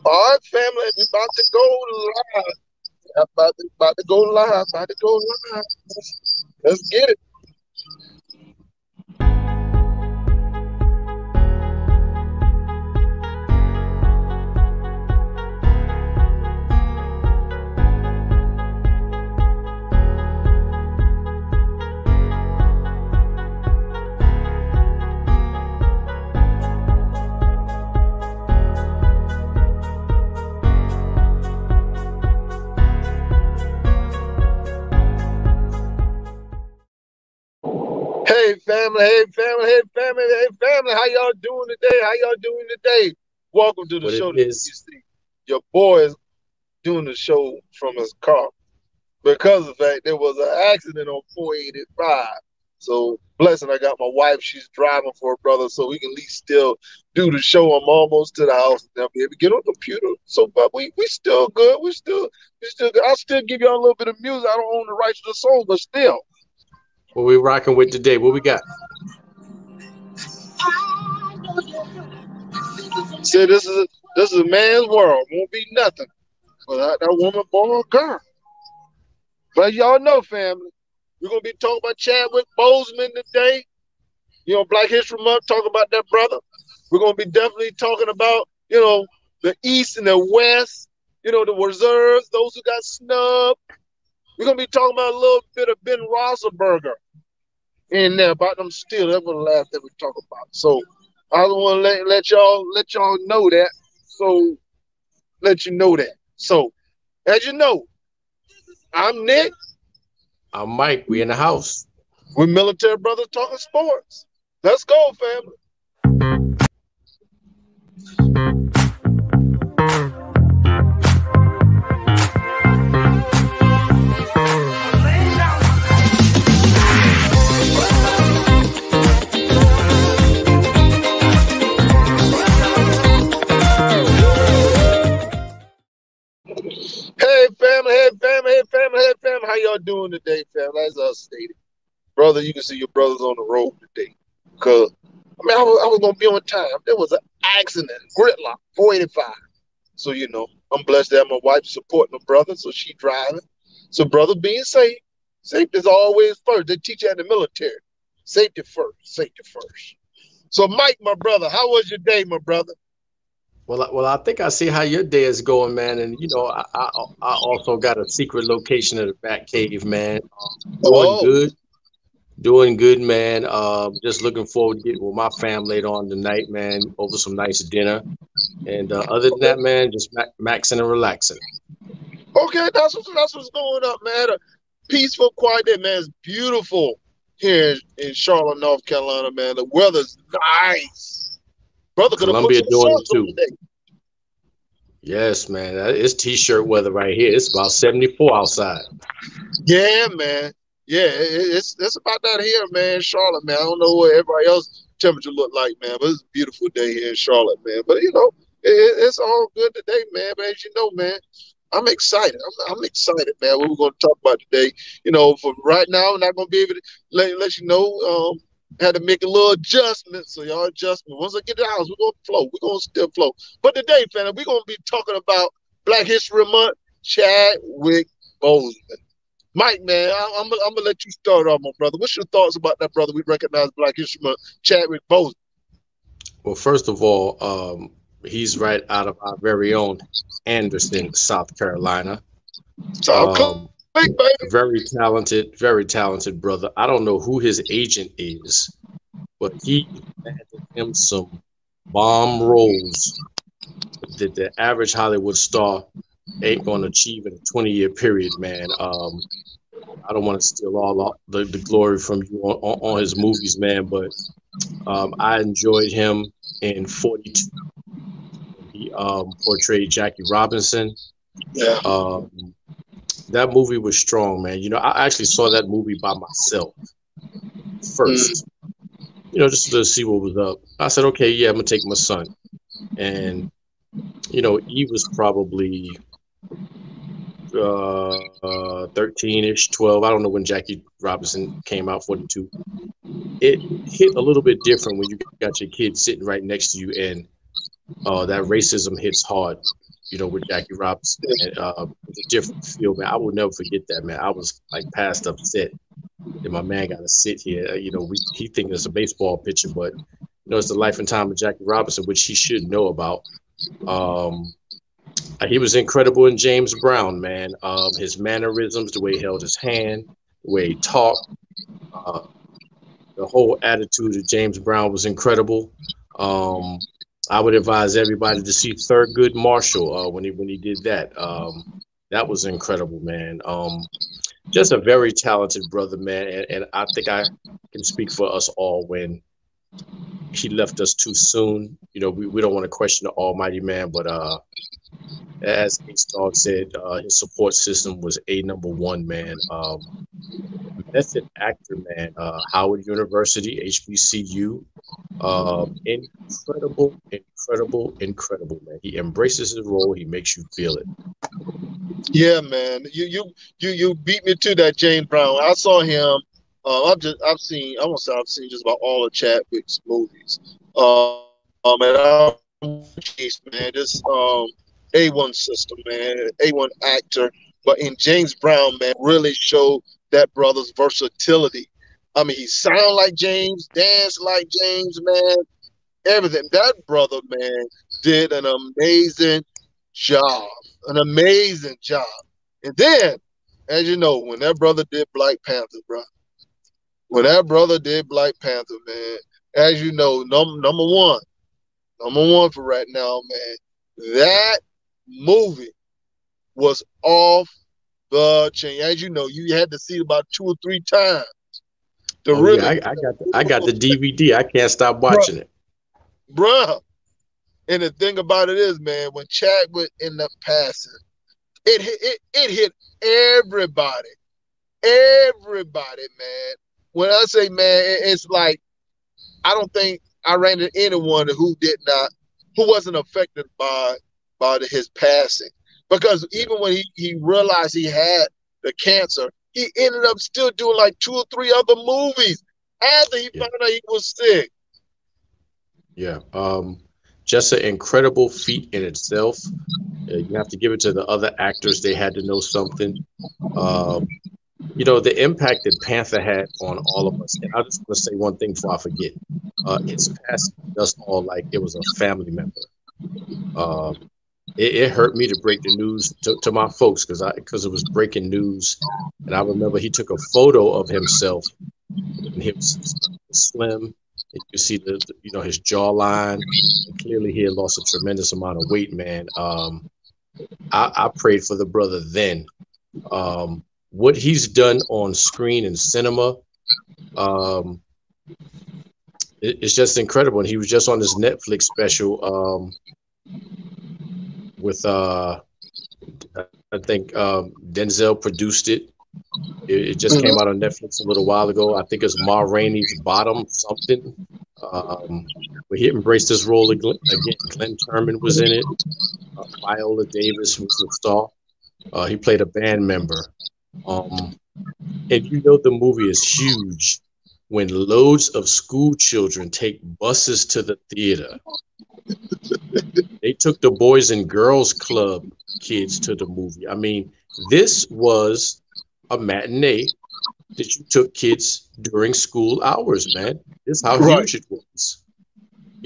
All right, family, we about to go live. About to go live. About to go live. Let's get it. Hey family, hey family, hey family, hey family. How y'all doing today? How y'all doing today? Welcome to the What it show. You is. see, your boy is doing the show from his car because of the fact there was an accident on 485. So blessing, I got my wife. She's driving for her brother, so we can at least still do the show. I'm almost to the house and I'll be able to get on the computer. So, but we still good. We still good. I'll still give y'all a little bit of music. I don't own the rights to the song, but still. What we rocking with today? What we got? See, this is a man's world. Won't be nothing without that woman, boy, or girl. But y'all know, family, we're gonna be talking about Chadwick Boseman today. Black History Month, talking about that brother. We're gonna be definitely talking about, the East and the West, the reserves, those who got snubbed. We're gonna be talking about a little bit of Ben Roethlisberger in there about them still. That's what the last thing we talk about. So I don't want to let y'all know that. So let you know that. So as you know, I'm Nick. I'm Mike. We in the house. We're military brothers talking sports. Let's go, family. Hey family, hey family, hey family, hey family. How y'all doing today, family? As I stated, brother, you can see your brothers on the road today. Cause I was gonna be on time. There was an accident, gridlock, 485. So I'm blessed to have my wife supporting my brother, so she driving. So brother being safe. Safety is always first. They teach you in the military. Safety first, safety first. So Mike, my brother, how was your day, my brother? Well, I think I see how your day is going, man. And I also got a secret location of the Bat Cave, man. Doing Oh, good, doing good, man. Just looking forward to getting with my fam later on tonight, man, over some nice dinner. And other than that, man, just maxing and relaxing. okay, that's what's going up, man. A peaceful, quiet day, man. It's beautiful here in Charlotte, North Carolina, man. The weather's nice. Brother could have put Columbia some doing it shorts on too. today. Yes, man. It's t-shirt weather right here. It's about 74 outside. Yeah, man. Yeah, it's about that here, man. Charlotte, man. I don't know what everybody else temperature look like, man, but it's a beautiful day here in Charlotte, man. But it's all good today, man. But as you know, man, I'm excited. I'm excited, man. What we're going to talk about today. For right now, I'm not going to be able to let you know. Had to make a little adjustment. So y'all adjustment. Once I get to the house, we're going to flow. We're going to still flow. But today, family, we're going to be talking about Black History Month, Chadwick Boseman. Mike, man, I'm gonna let you start off, my brother. What's your thoughts about that brother? We recognize Black History Month, Chadwick Boseman. Well, first of all, he's right out of our very own Anderson, South Carolina. South Um, Click, baby. very talented brother. I don't know who his agent is, but he landed him some bomb roles that the average Hollywood star ain't going to achieve in a 20-year period, man. I don't want to steal all the glory from you on his movies, man, but I enjoyed him in 42. He portrayed Jackie Robinson. Yeah. Um, that movie was strong, man. I actually saw that movie by myself Mm. first, just to see what was up. I said, okay, yeah, I'm gonna take my son, and he was probably 13ish, 12. I don't know when Jackie Robinson came out, 42. It hit a little bit different when you got your kid sitting right next to you, and that racism hits hard. with Jackie Robinson, and with a different feel, man. I will never forget that, man. I was like past upset that my man got to sit here. He thinking it's a baseball pitcher, but it's the life and time of Jackie Robinson, which he should know about. Um, he was incredible in James Brown, man. His mannerisms, the way he held his hand, the way he talked, uh, the whole attitude of James Brown was incredible. Um, I would advise everybody to see Thurgood Marshall when he did that. That was incredible, man. Just a very talented brother, man, and I think I can speak for us all when he left us too soon. We don't want to question the Almighty man, but as Ace Dog said, his support system was a number one, man. Method actor, man. Howard University, HBCU. Incredible, incredible, incredible, man. He embraces his role. He makes you feel it. Yeah, man. You beat me to that James Brown. I saw him. I've seen. I won't say I've seen just about all of Chadwick's movies. And I'm Chiefs, man. This A1 system, man. A1 actor. But in James Brown, man, really showed that brother's versatility. I mean, he sound like James, dance like James, man. Everything. That brother, man, did an amazing job. An amazing job. And then, as you know, when that brother did Black Panther, bro, when that brother did Black Panther, man, as you know, number one for right now, man, that movie was off the chain. As you know, you had to see it about 2 or 3 times to Oh yeah, really, I got the DVD. I can't stop bro, watching it. bruh. And the thing about it is, man, when Chadwick ended up passing, it hit everybody, everybody, man. When I say man, it's like I don't think I ran into anyone who wasn't affected by his passing, because even when he realized he had the cancer, he ended up still doing like 2 or 3 other movies after he Yeah, found out he was sick. yeah. Just an incredible feat in itself. You have to give it to the other actors. They had to know something. Um, the impact that Panther had on all of us. And I just want to say one thing before I forget. His passing just all like it was a family member. Um, it hurt me to break the news to my folks because it was breaking news. And I remember he took a photo of himself when he was slim. And you see his jawline, and clearly he had lost a tremendous amount of weight, man. I prayed for the brother then. What he's done on screen and cinema, um, it's just incredible. And he was just on this Netflix special with I think Denzel produced it. It just came out Mhm. on Netflix a little while ago. I think it's Ma Rainey's Bottom something. Um, where he embraced this role again. Glenn Turman was in it. Viola Davis was the star. He played a band member. Um, and the movie is huge when loads of school children take buses to the theater. They took the Boys and Girls Club kids to the movie. I mean, this was a matinee that you took kids during school hours, man. This is how Right, huge it was.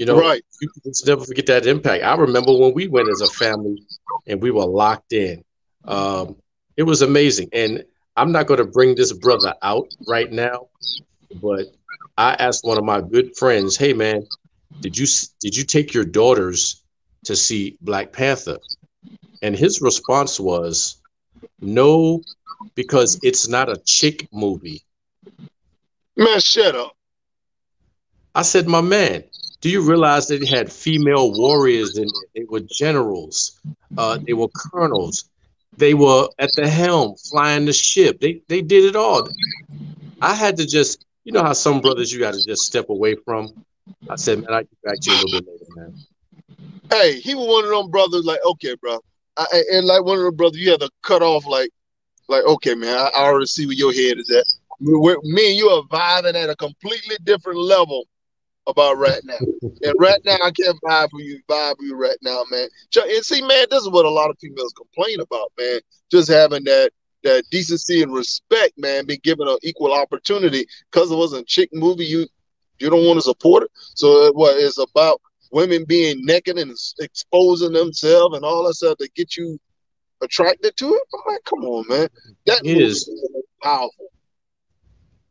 right. You can just never forget that impact. I remember when we went as a family and we were locked in. Um, it was amazing. And I'm not going to bring this brother out right now, but I asked one of my good friends, "Hey, man, did you take your daughters to see Black Panther?" And his response was, "No, because it's not a chick movie." Man, shut up. I said, "My man, do you realize that they had female warriors in there? They were generals, they were colonels, they were at the helm flying the ship. They did it all." I had to just, how some brothers you got to just step away from. I said, "Man, I'll get back to you a little bit later, man." Hey, he was one of them brothers. Like, okay, bro, and like one of the brothers, you had to cut off. Like, okay, man, I already see where your head is at. Me and you are vibing at a completely different level about right now. And right now, I can't vibe with you right now, man. And see, man, this is what a lot of females complain about, man. Just having that decency and respect, man, be given an equal opportunity. Because it wasn't a chick movie, you don't want to support it. So what it's about women being naked and exposing themselves and all that stuff to get you attracted to it. I'm like, come on, man. That movie Is is powerful.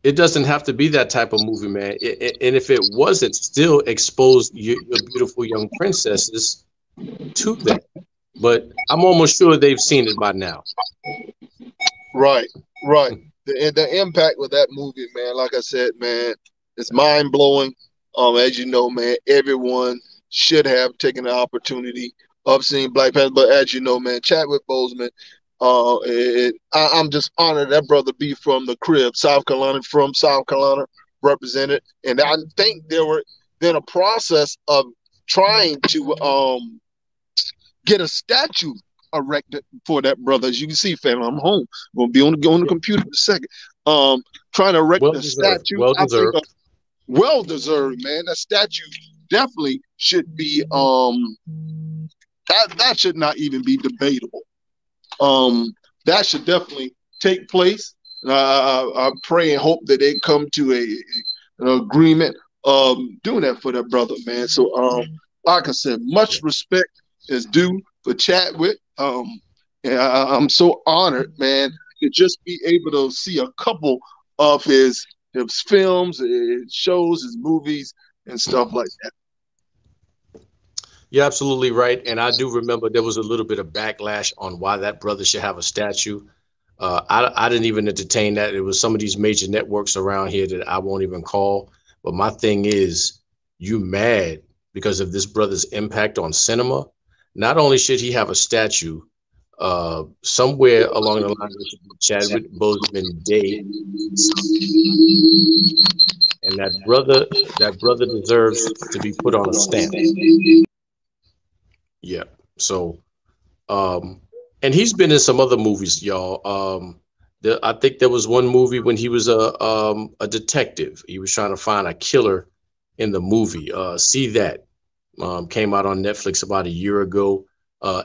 it doesn't have to be that type of movie, man. And if it wasn't, still expose your beautiful young princesses to that. But I'm almost sure they've seen it by now. Right, right. The impact with that movie, man, like I said, man, it's mind blowing. As you know, man, everyone should have taken the opportunity of seeing Black Panther. But as you know, man, Chadwick Boseman, I'm just honored that brother be from the crib, South Carolina, from South Carolina, represented. And I think there were then a process of trying to get a statue erected for that brother. As you can see, family, I'm home. I'm gonna be on the computer in a second. Trying to erect Well a deserved. statue. Well I think deserved. well deserved, man. That statue definitely should be that should not even be debatable. That should definitely take place. I pray and hope that they come to an agreement doing that for that brother, man. So like I said, much respect is due for Chadwick. And I'm so honored, man, to just be able to see a couple of his films, his shows, his movies, and stuff like that. You're absolutely right. And I do remember there was a little bit of backlash on why that brother should have a statue. I didn't even entertain that. It was some of these major networks around here that I won't even call. But my thing is, you mad because of this brother's impact on cinema? Not only should he have a statue, somewhere along the line, there should be Chadwick Boseman Day, and that brother deserves to be put on a stamp. Yeah. So, um, and he's been in some other movies, y'all. I think there was one movie when he was a detective. He was trying to find a killer in the movie. See that came out on Netflix about a year ago.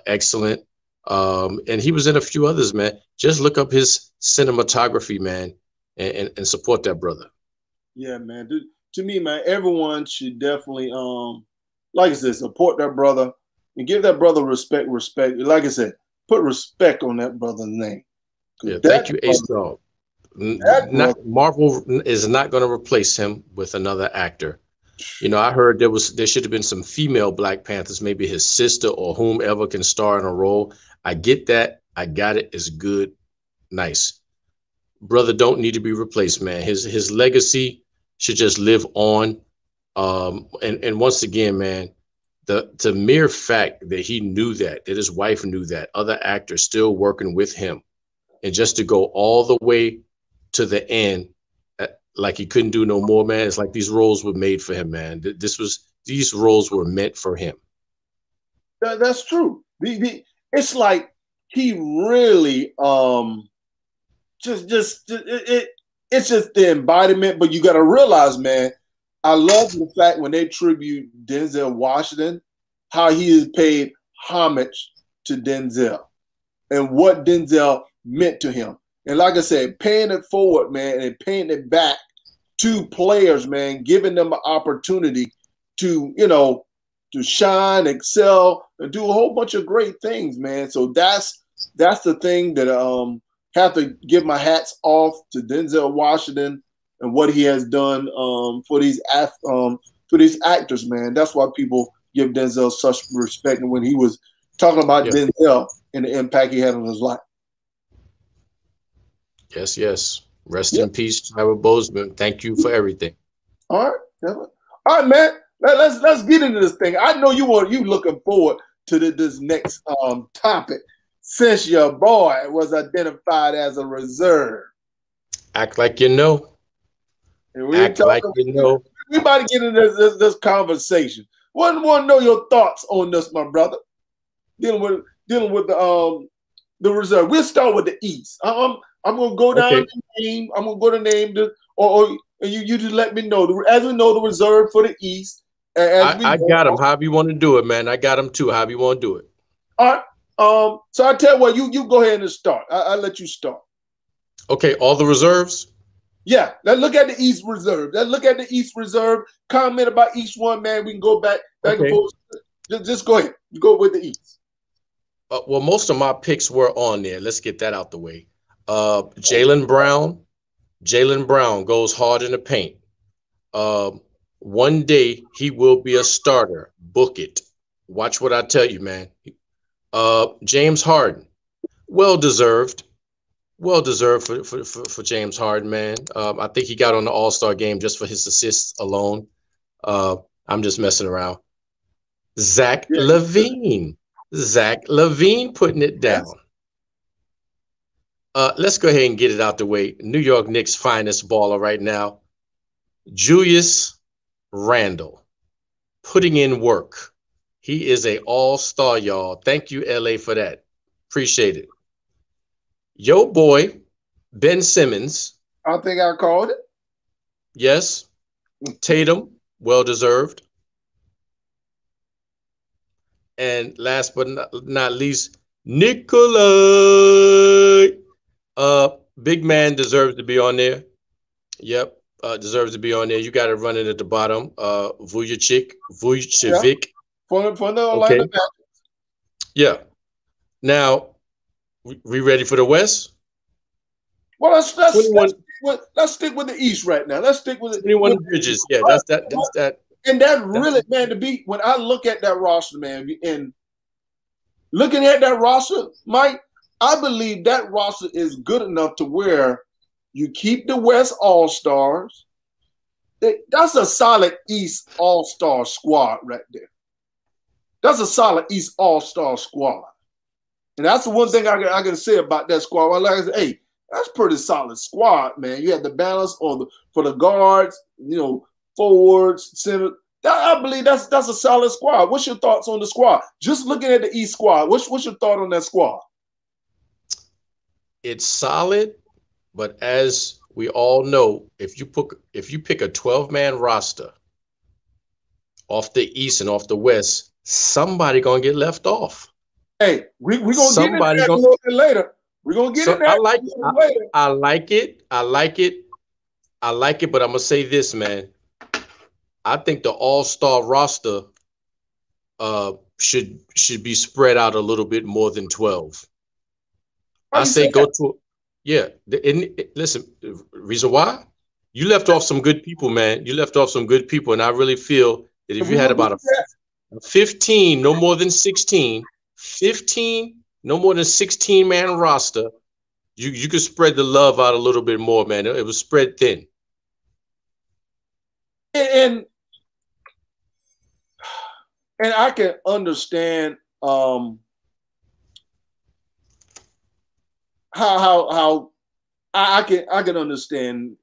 Excellent. And he was in a few others, man. Just look up his cinematography, man, and support that brother. Yeah, man. To me, man, everyone should definitely, like I said, support that brother and give that brother respect. Respect. Like I said, put respect on that brother's name. Yeah, thank That you, Ace brother, Dog. that brother, Not Marvel is not going to replace him with another actor. You know, I heard there should have been some female Black Panthers, maybe his sister or whomever can star in a role. I get that. I got it. It's good. Nice. Brother don't need to be replaced, man. His legacy should just live on. And once again, man, the mere fact that he knew that his wife knew that, other actors still working with him, and just to go all the way to the end, like he couldn't do no more, man. It's like these roles were made for him, man. These roles were meant for him. that's true. It's like he really it's just the embodiment. But you got to realize, man, I love the fact when they tribute Denzel Washington, how he is paid homage to Denzel and what Denzel meant to him. And like I said, paying it forward, man, and paying it back to players, man, giving them an opportunity to, to shine, excel, and do a whole bunch of great things, man. So that's the thing that have to give my hats off to Denzel Washington and what he has done for these actors, man. That's why people give Denzel such respect. And when he was talking about Denzel and the impact he had on his life. Yes, yes. Rest in peace, Chadwick Boseman. Thank you for everything. All right, all right, man. Let's get into this thing. I know you looking forward to this next topic, since your boy was identified as a reserve. Act like you know. Act like you know. We about to get into this conversation. Want to know your thoughts on this, my brother? Dealing with the reserve. We'll start with the East. I'm gonna go down the name. I'm gonna go to name or and you just let me know. As we know, the reserve for the East. I got him. However you want to do it, man. I got him too. However you want to do it. All right. So I tell you what, you go ahead and start. I'll let you start. Okay, all the reserves. Yeah, let's look at the East Reserve. Let's look at the East Reserve. Comment about each one, man. We can go back and forth. Just go ahead. You go with the East. Well, most of my picks were on there. Let's get that out the way. Jaylen Brown. Jaylen Brown goes hard in the paint. One day he will be a starter. Book it. Watch what I tell you, man. James Harden. Well deserved. Well deserved for James Harden, man. I think he got on the All-Star game just for his assists alone. I'm just messing around. Zach LaVine. Zach LaVine putting it down. Let's go ahead and get it out the way. New York Knicks' finest baller right now, Julius Randle, putting in work. He is an all-star, y'all. Thank you, LA, for that. Appreciate it. Yo, boy, Ben Simmons. I think I called it. Yes. Tatum, well-deserved. And last but not least, Nikolai. Big man deserves to be on there. Yep, deserves to be on there. You got it running at the bottom. Vucevic. Yeah. For the Orlando Magic. Yeah. Now, we ready for the West? Well, let's stick with the East right now. Let's stick with 21 Bridges. Yeah, that's that. And that really, man, when I look at that roster, man, and looking at that roster, Mike, I believe that roster is good enough to where you keep the West All-Stars. That's a solid East All-Star squad right there. That's a solid East All-Star squad. And that's the one thing I can say about that squad. Well, like I said, hey, that's pretty solid squad, man. You have the balance for the guards, forwards, center. I believe that's a solid squad. What's your thoughts on the squad? Just looking at the East squad, what's your thought on that squad? It's solid, but as we all know, if you pick a 12-man roster off the East and off the West, somebody gonna get left off. Hey, we're gonna get into that a little bit later. We're gonna get into that later. I like it, but I'm gonna say this, man. I think the all-star roster should be spread out a little bit more than 12. I say go to listen, reason why? You left off some good people, man. You left off some good people, and I really feel that if you had about a 15, no more than 16, 15, no more than 16-man roster, you could spread the love out a little bit more, man. It was spread thin. And I can understand how I can understand,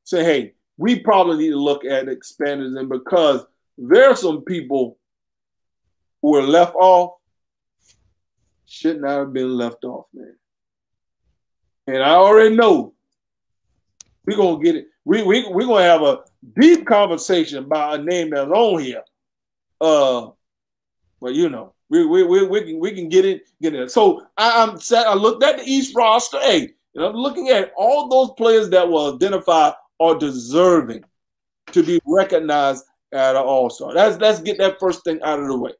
say, hey, we probably need to look at expanding them because there are some people who are left off, should not have been left off, man. And I already know we're gonna get it. We're gonna have a deep conversation about a name that's on here. But we can get it. So I looked at the East roster, and I'm looking at all those players that were identified are deserving to be recognized at an All-Star. Let's get that first thing out of the way.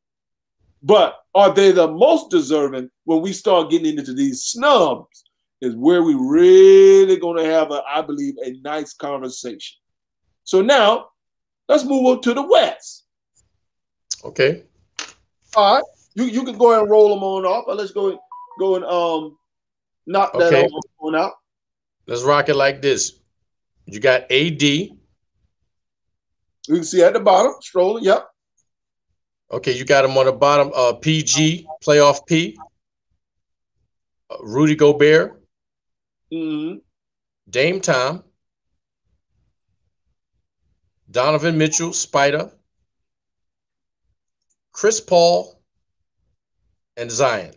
But are they the most deserving when we start getting into these snubs? Is where we really going to have, I believe, a nice conversation. So now, let's move on to the West. Okay. All right. You can go ahead and roll them on off. Let's go and knock that on out. Let's rock it like this. You got AD. You can see at the bottom, strolling. Yep. Okay, you got him on the bottom. PG, playoff P. Rudy Gobert. Mm-hmm. Dame Time. Donovan Mitchell, Spider. Chris Paul. And Zion.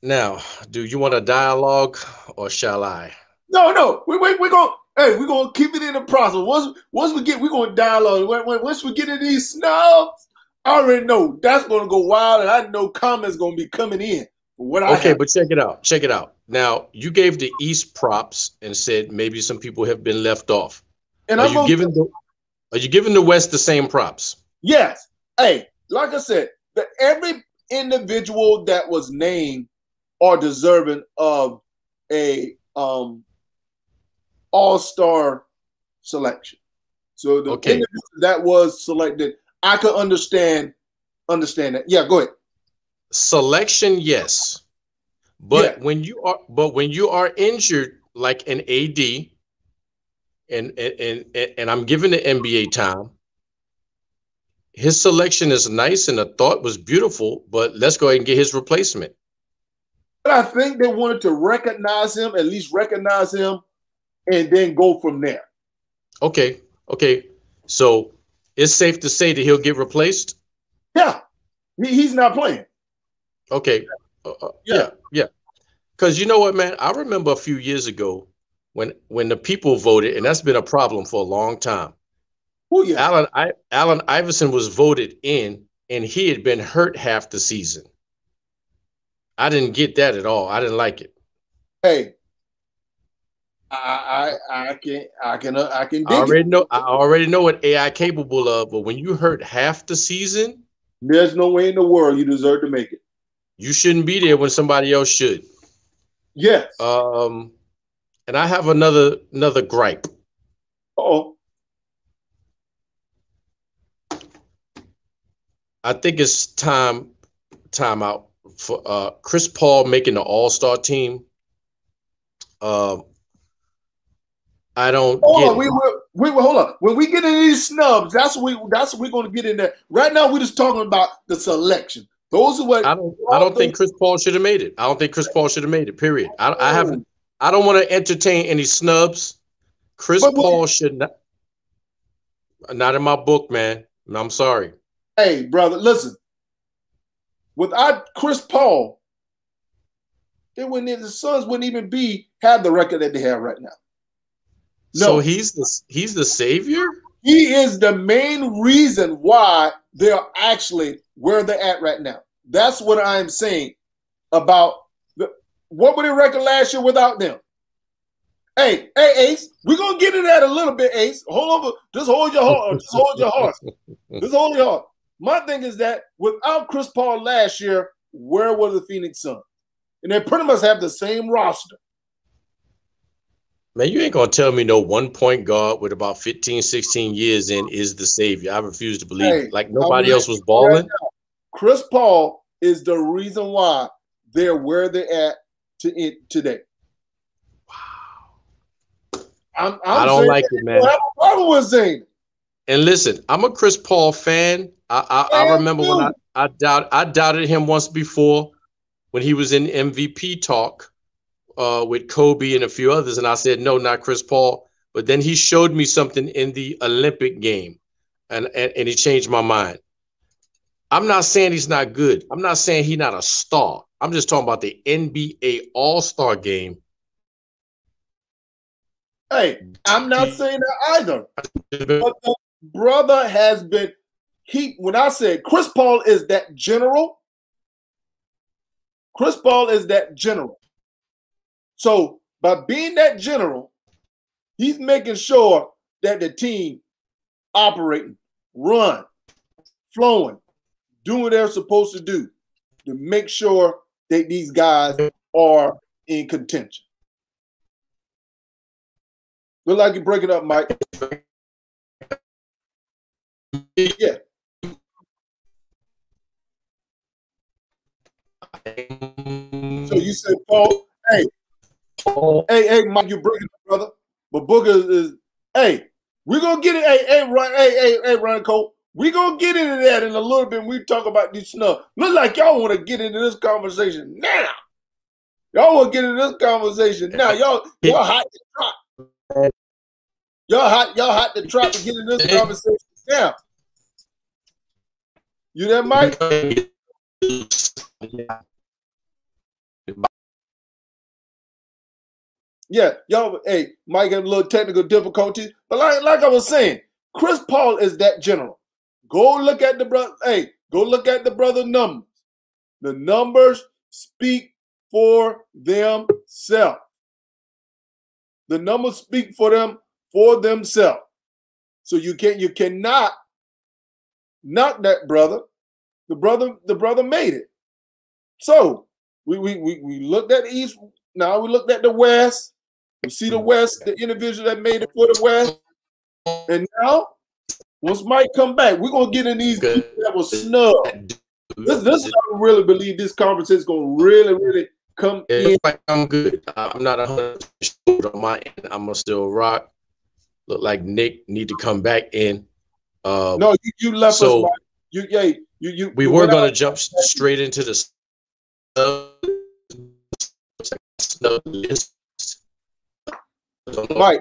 Now, do you want a dialogue or shall I? No. We're gonna keep it in the process. Once we get, we're gonna dialogue. Once we get in these snubs, I already know that's gonna go wild, and I know comments gonna be coming in. Okay, but check it out. Check it out. Now, you gave the East props and said maybe some people have been left off. And are you giving the West the same props? Yes. Hey, like I said, every individual that was named are deserving of a all-star selection. So the individual that was selected, I could understand that. Yeah, go ahead. Selection, yes. But when you are injured like an AD, and I'm giving the NBA time, his selection is nice and the thought was beautiful, but let's go ahead and get his replacement. But I think they wanted to recognize him, at least recognize him, and then go from there. Okay. So it's safe to say that he'll get replaced? Yeah. He's not playing. Okay. Yeah. Because you know what, man? I remember a few years ago when the people voted, and that's been a problem for a long time. Oh, yeah. Allen Iverson was voted in, and he had been hurt half the season. I didn't get that at all. I didn't like it. Hey, I can dig I already know what AI capable of, but when you hurt half the season, there's no way in the world you deserve to make it. You shouldn't be there when somebody else should. Yes. And I have another gripe. Oh. I think it's time out for Chris Paul making the All-Star team. I don't hold on. When we get into these snubs, that's what we're going to get in there. Right now, we're just talking about the selection. Those are what I don't think Chris Paul should have made it. I don't think Chris Paul should have made it. Period. I don't want to entertain any snubs. Chris Paul should not. Not in my book, man. I'm sorry. Hey, brother, listen. Without Chris Paul, the Suns wouldn't even have the record that they have right now. No. So he's the savior? He is the main reason why they're actually where they're at right now. That's what I'm saying about what were their record last year without them? Hey, Ace, we're gonna get into that a little bit, Ace. Hold on, just hold your heart. Just hold your heart. Just hold your heart. My thing is that without Chris Paul last year, where were the Phoenix Suns? And they pretty much have the same roster. Man, you ain't going to tell me no 1 point guard with about 15, 16 years in is the savior. I refuse to believe it. Like nobody else was balling. Right, Chris Paul is the reason why they're where they're at today. Wow. I don't like it, man. I was saying. And listen, I'm a Chris Paul fan. I remember when I doubted him once before when he was in MVP talk. With Kobe and a few others, and I said, no, not Chris Paul. But then he showed me something in the Olympic game, and he changed my mind. I'm not saying he's not good. I'm not saying he's not a star. I'm just talking about the NBA All-Star game. Hey, I'm not saying that either. But the brother has been, when I said Chris Paul is that general, Chris Paul is that general. So by being that general, he's making sure that the team operating, run, flowing, doing what they're supposed to do to make sure that these guys are in contention. Look like you're breaking up, Mike. Yeah. So you said, Paul, hey, Mike, you're breaking up, brother. But Booker is, hey, we're gonna get it. Hey, Ron Cole, we're gonna get into that in a little bit. We talk about these snubs. Look like y'all want to get into this conversation now. Y'all want to get into this conversation now. Y'all hot to trot. Y'all hot to trot to get into this conversation now. You there, Mike? Yeah, y'all. Hey, Mike had a little technical difficulties, but like I was saying, Chris Paul is that general. Go look at the brother. Hey, go look at the brother numbers. The numbers speak for themselves. The numbers speak for themselves. So you cannot knock that brother. The brother made it. So we looked at the East. Now we looked at the West. We see the West, the individual that made it for the West. And now, once Mike come back, we're gonna get in these people that was snubbed. This I really believe this conference is gonna really come in. Like I'm good. I'm not 100% sure on my end. I'm gonna still rock. Look like Nick need to come back in. No, you left so us. Mike. We were gonna jump straight into the snub list. Mike.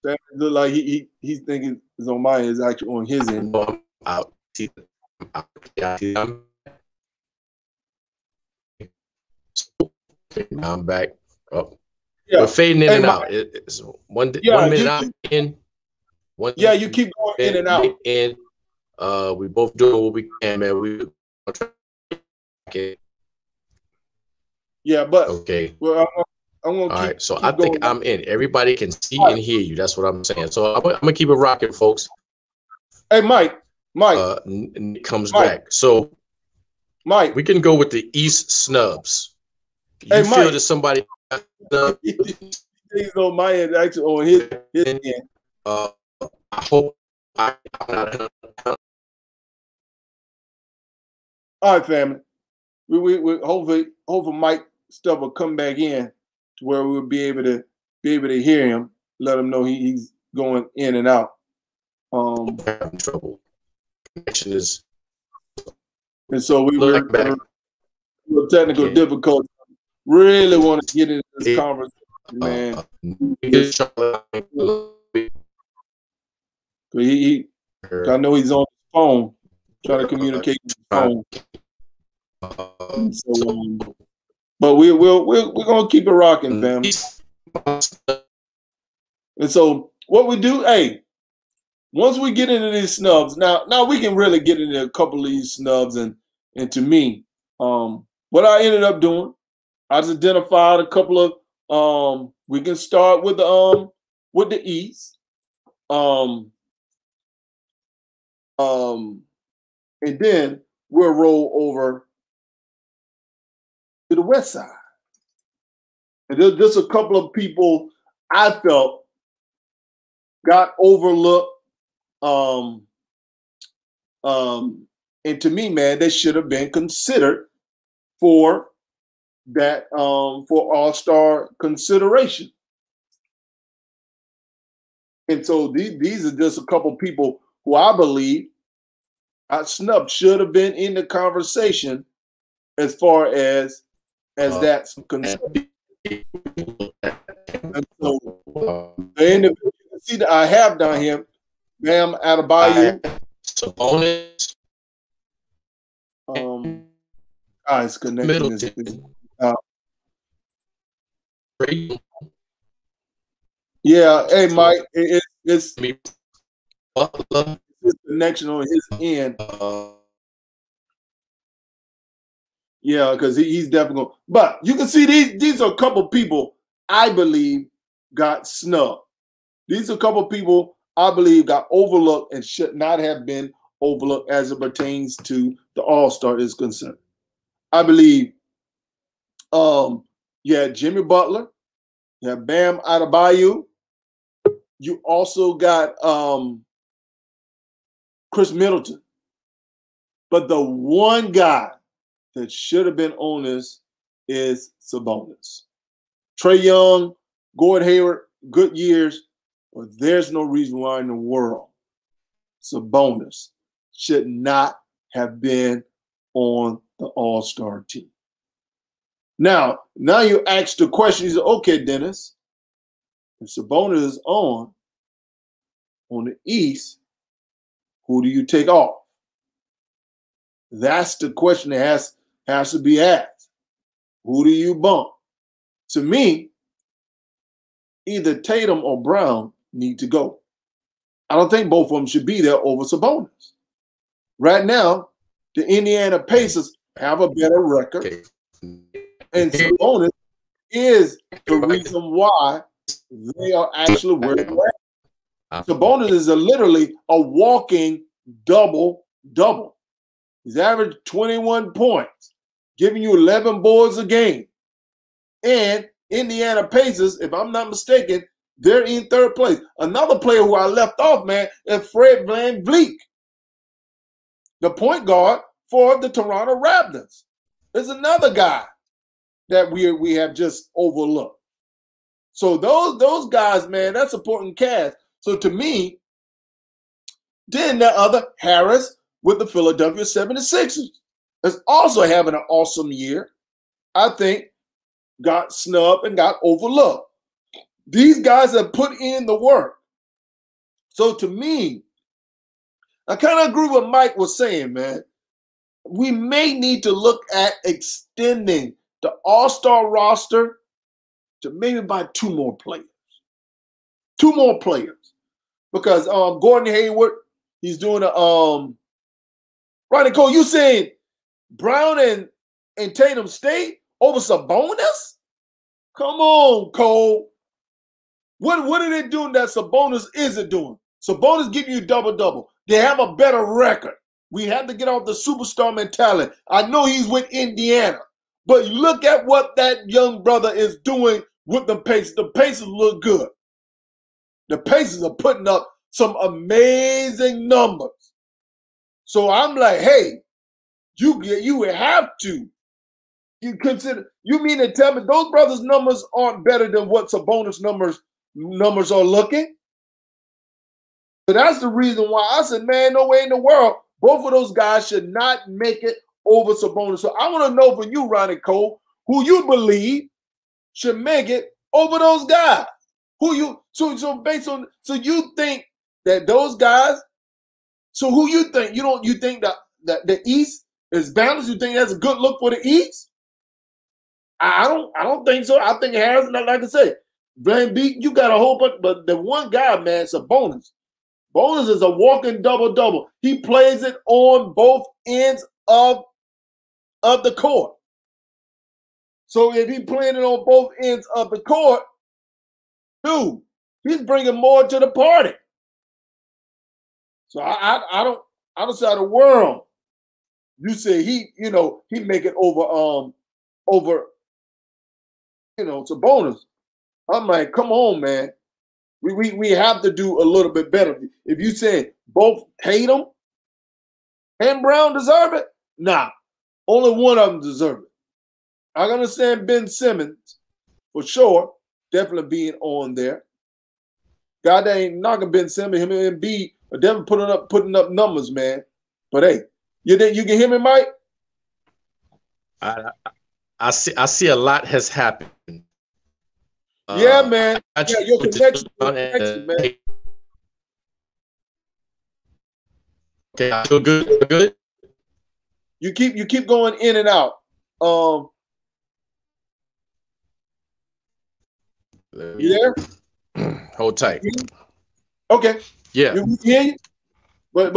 That look like he's thinking it's on my end, it's actually on his end. I'm out. I'm back. Oh. Yeah. We're fading in and out. It's one minute I'm in. You keep going in and out. We both doing what we can, man. Yeah, but okay. Well, I'm gonna all right, so I think I'm in. Everybody can see and hear you. That's what I'm saying. So I'm gonna keep it rocking, folks. Hey, Mike. Nick comes back. So, Mike, we can go with the East snubs. You feel that somebody? He's on my end, actually on his end. I hope I'm not. All right, family. We hopefully Mike stuff will come back in to where we'll be able to hear him. Let him know he's going in and out. Having trouble. Connection is. And so we're technical difficulty. Really want to get into this conversation, man. I know he's on his phone, trying to communicate with his phone. But we're gonna keep it rocking, family. And so what we do, once we get into these snubs, now we can really get into a couple of these snubs, and to me, what I ended up doing, I just identified a couple of we can start with the East. And then we'll roll over to the West side. And there's a couple of people I felt got overlooked. And to me, man, they should have been considered for that for All-Star consideration. And so these are just a couple of people who I believe snubbed should have been in the conversation as far as that's concerned. And so the individual you see that I have down here, Bam Adebayo. Sabonis. His connection is yeah, hey Mike, it's his connection on his end. Yeah, because he's definitely going. But you can see these are a couple people I believe got snubbed. These are a couple people I believe got overlooked and should not have been overlooked as it pertains to the All-Star is concerned. I believe you had Jimmy Butler, you had Bam Adebayo, you also got Chris Middleton. But the one guy that should have been on this is Sabonis. Trae Young, Gordon Hayward, good years, but there's no reason why in the world Sabonis should not have been on the All-Star team. Now you ask the question, you say, okay, Dennis, if Sabonis is on the East, who do you take off? That's the question that has to be asked. Who do you bump? To me, either Tatum or Brown need to go. I don't think both of them should be there over Sabonis. Right now, the Indiana Pacers have a better record, and Sabonis is the reason why they are actually where they're at. Sabonis is literally a walking double-double. He's averaged 21 points, giving you 11 boards a game. And Indiana Pacers, if I'm not mistaken, they're in third place. Another player who I left off, man, is Fred VanVleet, the point guard for the Toronto Raptors. There's another guy that we have just overlooked. So those guys, man, that's supporting cast. So to me, then the other Harris with the Philadelphia 76ers is also having an awesome year. I think got snubbed and got overlooked. These guys have put in the work. So to me, I kind of agree with what Mike was saying, man. We may need to look at extending the all-star roster to maybe by 2 more players. 2 more players. Because Gordon Hayward, he's doing Ronnie Cole, you saying Brown and Tatum stay over Sabonis? Come on, Cole. What are they doing that Sabonis isn't doing? Sabonis giving you double-double. They have a better record. We have to get off the superstar mentality. I know he's with Indiana, but look at what that young brother is doing with the Pacers. The Pacers look good. The Pacers are putting up some amazing numbers. So I'm like, hey, you have to. You mean to tell me those brothers' numbers aren't better than what Sabonis numbers are looking? So that's the reason why I said, man, no way in the world. Both of those guys should not make it over Sabonis. So I want to know from you, Ronnie Cole, who you believe should make it over those guys. So based on, so you think that those guys, so who you think? You think that the East is balanced? You think that's a good look for the East? I don't think so. I think it has, like I said, VanVleet, you got a whole bunch, but the one guy, man, Sabonis. Sabonis is a walking double-double. He plays it on both ends of the court. So if he's playing it on both ends of the court, dude, he's bringing more to the party. So I don't see how the world you say he make it over Sabonis. I'm like, come on, man. We have to do a little bit better. If you say both Tatum and Brown deserve it, nah, only one of them deserve it. I understand Ben Simmons for sure, definitely being on there. God, they ain't knocking Ben Simmons. Him and Embiid are definitely putting up numbers, man. But hey, you can hear me, Mike? I see a lot has happened. Yeah, man. Yeah, your connection, man. Okay, I feel good. You keep going in and out. You there? Hold tight. Okay. Yeah. We hear you. But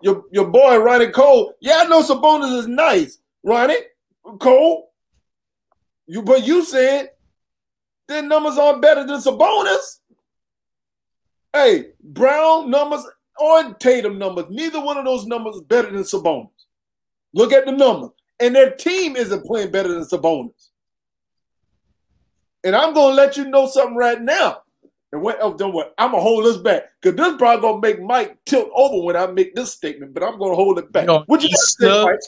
your boy Ronnie Cole. Yeah, I know Sabonis is nice, Ronnie Cole. But you said their numbers aren't better than Sabonis. Hey, Brown numbers or Tatum numbers, neither one of those numbers is better than Sabonis. Look at the numbers. And their team isn't playing better than Sabonis. And I'm going to let you know something right now. And don't worry, I'm going to hold this back. Because this is probably going to make Mike tilt over when I make this statement, but I'm going to hold it back. What you got to say, Mike?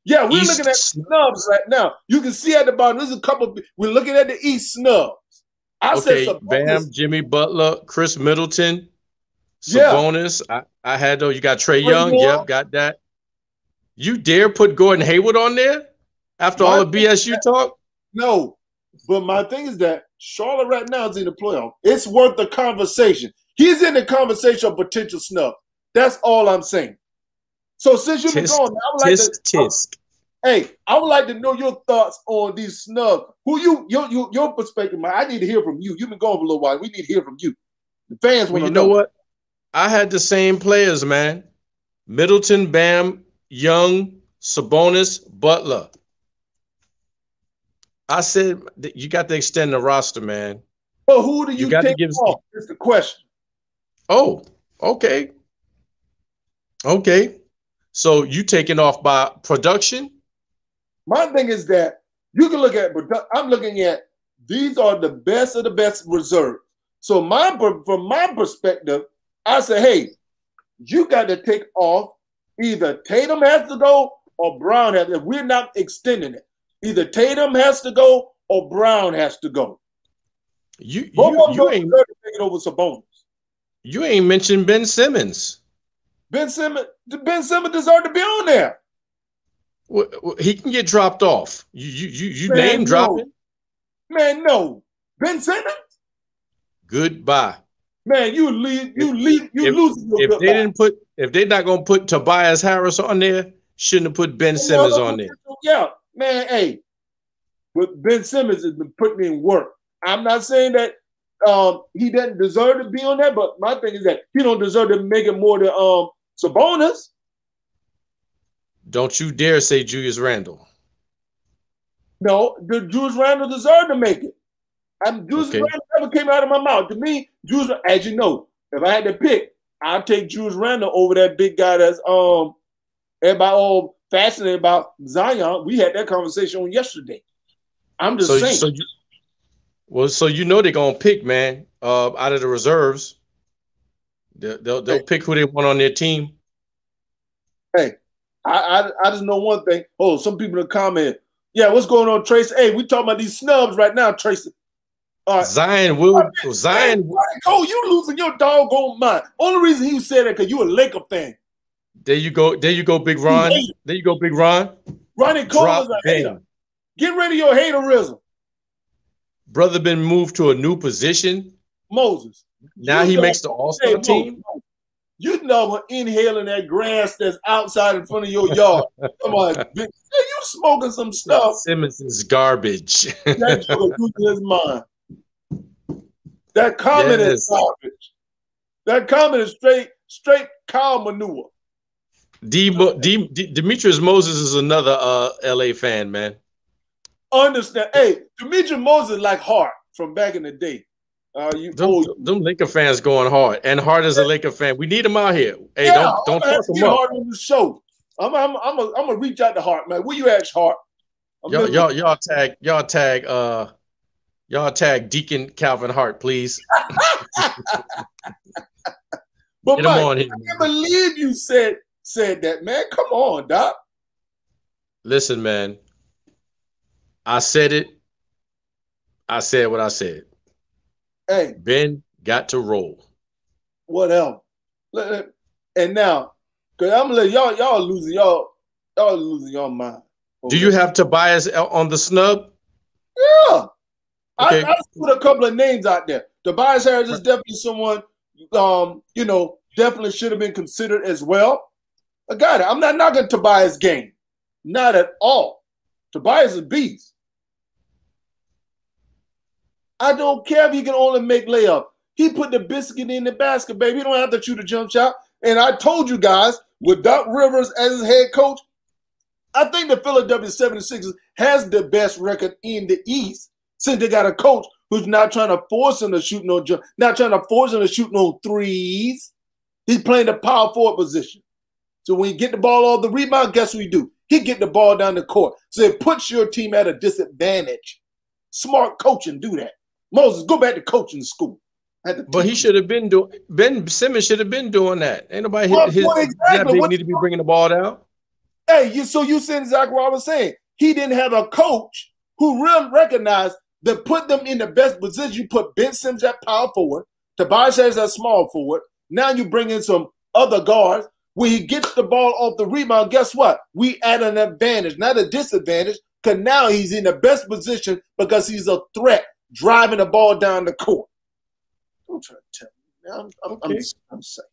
Yeah, we're looking at snubs right now. You can see at the bottom, there's a couple. We're looking at the East snubs. Okay, Bam, Jimmy Butler, Chris Middleton, Sabonis. Yeah. I had those. You got Trae Young. Yep, got that. You dare put Gordon Hayward on there after all the BS you talk? No, but my thing is that Charlotte right now is in the playoff. It's worth the conversation. He's in the conversation of potential snub. That's all I'm saying. So since you've been Tisk, gone, I would like tisk, to. tisk. Hey, I would like to know your thoughts on these snubs. Who your perspective, man? I need to hear from you. You've been gone for a little while. We need to hear from you. The fans Well, want you to know know. what? I had the same players, man. Middleton, Bam, Young, Sabonis, Butler. I said that you got to extend the roster, man. But who do You you got to take give. off? Is the question. Oh, okay, okay. So you taking off by production? My thing is that you can look at. I'm looking at these are the best of the best reserves. So from my perspective, I say, hey, you got to take off. Either Tatum has to go or Brown has. If we're not extending it, either Tatum has to go or Brown has to go. You ain't take it over Sabonis. You ain't mentioned Ben Simmons. Ben Simmons deserved to be on there. He can get dropped off. You Man, name dropping. Man, no. Ben Simmons? Goodbye. Man, you lose. If they're not gonna put Tobias Harris on there, shouldn't have put Ben Simmons on there. Yeah, man, hey. But Ben Simmons has been putting in work. I'm not saying that he doesn't deserve to be on there, but my thing is that he don't deserve to make it more than Sabonis. Don't you dare say Julius Randle. No, the Julius Randle deserved to make it. Julius Randle never came out of my mouth. To me, Julius, as you know, if I had to pick, I'd take Julius Randle over that big guy that's everybody all fascinated about Zion. We had that conversation on yesterday. I'm just saying. So you know they're gonna pick, man, out of the reserves. They'll pick who they want on their team. Hey, I just know one thing. Oh, some people in the comment, yeah, what's going on, Tracy? Hey, we talking about these snubs right now, Tracy. Zion. Cole, you losing your doggone mind. Only reason he said that because you a Laker fan. There you go, Big Ron. There you go, Big Ron. Ronnie Cole is a hater. Get rid of your haterism. Brother been moved to a new position. Moses. Now he makes the All-Star team. You never inhaling that grass that's outside in front of your yard. Come on, you smoking some stuff. Simmons is garbage. That joker losing his mind. That comment is garbage. That comment is straight cow manure. Demetrius Moses is another LA fan, man. Understand? Hey, Demetrius Moses like Hart from back in the day. Them Laker fans going hard, and Hart is a Laker fan. We need him out here. Hey, don't talk him up. Hart on the show. I'm gonna reach out to Hart, man. Where you at, Hart? Y'all tag Deacon Calvin Hart, please. But get Mike, him on here. I can't believe you said that, man. Come on, Doc. Listen, man. I said it. I said what I said. Hey, Ben got to roll. What else? And now, cause I'm gonna let y'all losing your mind. Do you have Tobias on the snub? Yeah. Okay. I put a couple of names out there. Tobias Harris is definitely someone, definitely should have been considered as well. I got it. I'm not knocking Tobias' game. Not at all. Tobias is a beast. I don't care if he can only make layup. He put the biscuit in the basket, baby. He don't have to shoot a jump shot. And I told you guys, with Doc Rivers as his head coach, I think the Philadelphia 76ers has the best record in the East since they got a coach who's not trying to force him to shoot no jump, not trying to force him to shoot no threes. He's playing the power forward position. So when you get the ball off the rebound, guess what you do? He get the ball down the court. So it puts your team at a disadvantage. Smart coaching do that. Moses, go back to coaching school. But he should have been doing. Ben Simmons should have been doing that. Ain't nobody need to be bringing the ball down. Hey, so you said exactly what I was saying. He didn't have a coach who really recognized that put them in the best position. You put Ben Simmons at power forward, Tobias Harris at small forward. Now you bring in some other guards. When he gets the ball off the rebound, guess what? We add an advantage, not a disadvantage, because now he's in the best position because he's a threat driving the ball down the court. Don't try to tell me. I'm saying.